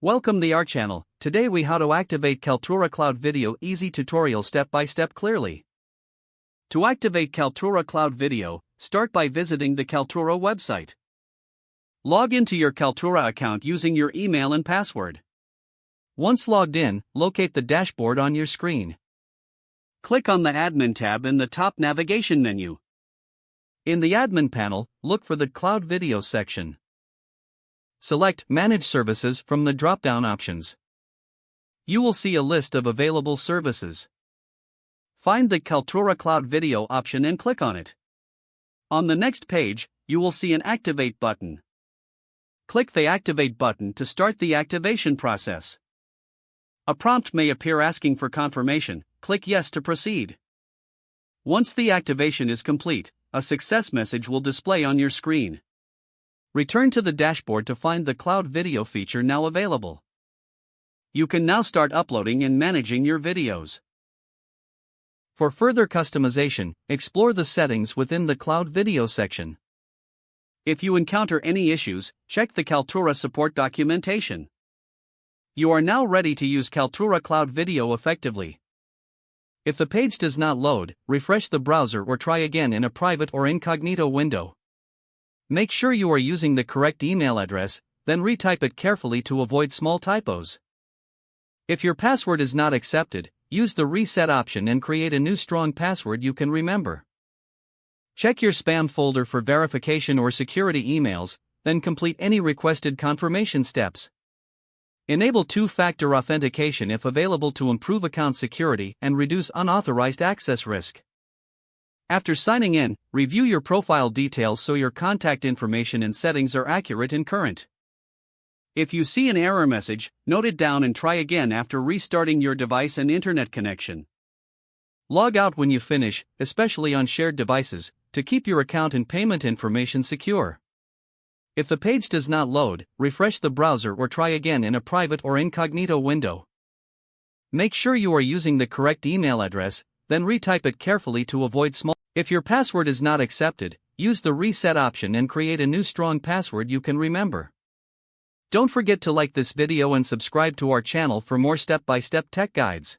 Welcome to our channel. Today we how to activate Kaltura Cloud Video easy tutorial step by step clearly. To activate Kaltura Cloud Video, start by visiting the Kaltura website. Log into your Kaltura account using your email and password. Once logged in, locate the dashboard on your screen. Click on the Admin tab in the top navigation menu. In the Admin panel, look for the Cloud Video section. Select Manage Services from the drop-down options. You will see a list of available services. Find the Kaltura Cloud Video option and click on it. On the next page, you will see an Activate button. Click the Activate button to start the activation process. A prompt may appear asking for confirmation. Click Yes to proceed. Once the activation is complete, a success message will display on your screen. Return to the dashboard to find the Cloud Video feature now available. You can now start uploading and managing your videos. For further customization, explore the settings within the Cloud Video section. If you encounter any issues, check the Kaltura support documentation. You are now ready to use Kaltura Cloud Video effectively. If the page does not load, refresh the browser or try again in a private or incognito window. Make sure you are using the correct email address, then retype it carefully to avoid small typos. If your password is not accepted, use the reset option and create a new strong password you can remember. Check your spam folder for verification or security emails, then complete any requested confirmation steps. Enable two-factor authentication if available to improve account security and reduce unauthorized access risk. After signing in, review your profile details so your contact information and settings are accurate and current. If you see an error message, note it down and try again after restarting your device and internet connection. Log out when you finish, especially on shared devices, to keep your account and payment information secure. If the page does not load, refresh the browser or try again in a private or incognito window. Make sure you are using the correct email address, then retype it carefully to avoid small. If your password is not accepted, use the reset option and create a new strong password you can remember. Don't forget to like this video and subscribe to our channel for more step-by-step tech guides.